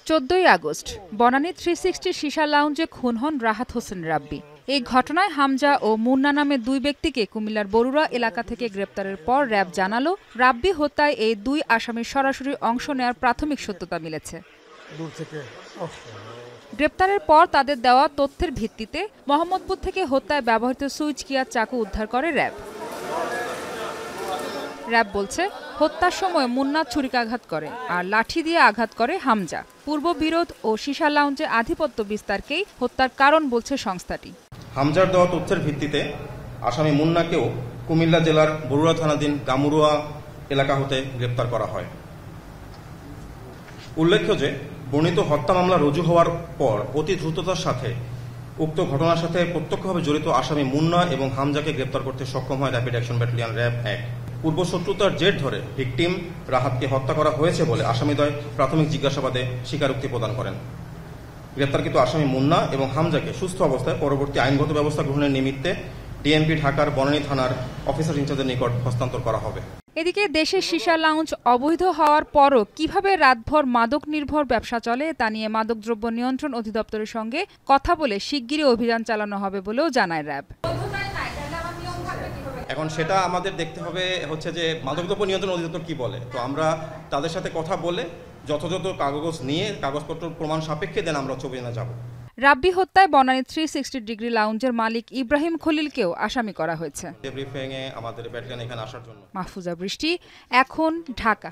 14 August Banani 360 shisha লাউঞ্জে খুন হন রাহাত হোসেন রাব্বি। এই ঘটনায় হামজা ও মুন্না নামে দুই ব্যক্তিকে কুমিল্লার বরুড়া এলাকা থেকে গ্রেপ্তারের পর র্যাব জানালো, রাব্বি হত্যায় এই দুই আসামির সরাসরি অংশ নেওয়ার প্রাথমিক সত্যতা মিলেছে। গ্রেপ্তারের পর তাদের দেওয়া তথ্যের ভিত্তিতে মোহাম্মদপুর থেকে হত্যায় ব্যবহৃত সুইচকিয়া চাকু উদ্ধার করে র্যাব। র্যাব বলছে, হত্যার সময় মুন্না ছুরিকাঘাত করে আর লাঠি দিয়ে আঘাত করে হামজা। পূর্ববিরোধ ও শিশা লাউঞ্জে আধিপত্য বিস্তারকেই হত্যার কারণ বলছে সংস্থাটি। হামজার দেওয়া তথ্যের ভিত্তিতে আসামি মুন্নাকেও কুমিল্লা জেলার বরুড়া থানাধীন গামুরুয়া এলাকা হতে গ্রেপ্তার করা হয়। উল্লেখ্য যে বর্ণিত হত্যা মামলা রুজু হওয়ার পর অতি দ্রুততার সাথে উক্ত ঘটনার সাথে প্রত্যক্ষভাবে জড়িত আসামি মুন্না এবং হামজাকে গ্রেপ্তার করতে সক্ষম হয় র্যাপিড অ্যাকশন ব্যাটালিয়ন র্যাব 1। পূর্ব শত্রুতার জের ধরে ভিকটিম রাহাতকে হত্যা করা হয়েছে বলে আসামিদ্বয় প্রাথমিক জিজ্ঞাসাবাদে স্বীকারোক্তি প্রদান করেন। গ্রেপ্তারকৃত আসামি মুন্না এবং হামজাকে সুস্থ অবস্থায় পরবর্তী আইনগত ব্যবস্থা গ্রহণের নিমিত্তে ডিএমপি ঢাকার বনানী থানার অফিসার ইনচার্জের নিকট হস্তান্তর করা হবে। এদিকে দেশের শিশা লাউঞ্জ অবৈধ হওয়ার পরও কিভাবে রাতভর মাদক নির্ভর ব্যবসা চলে তা নিয়ে মাদকদ্রব্য নিয়ন্ত্রণ অধিদপ্তরের সঙ্গে কথা বলে শিগগিরই অভিযান চালানো হবে বলেও জানায় র্যাব। এখন সেটা আমাদের দেখতে হবে হচ্ছে যে মাদকদ্রব্য নিয়ন্ত্রণ অধিদপ্তর কি বলে। তো আমরা তাদের সাথে কথা বলে যথাযথ কাগজ নিয়ে কাগজপত্র প্রমাণ সাপেক্ষে দেন আমরা অভিযানে যাব। রাব্বি হত্যায় বনানী 360 ডিগ্রি লাউঞ্জের মালিক ইব্রাহিম খলিলকেও আসামি করা হয়েছে। ব্রিফিংয়ে আমাদের ব্যাটালিয়ন এখানে আসার জন্য। মাহফুজা বৃষ্টি, এখন, ঢাকা।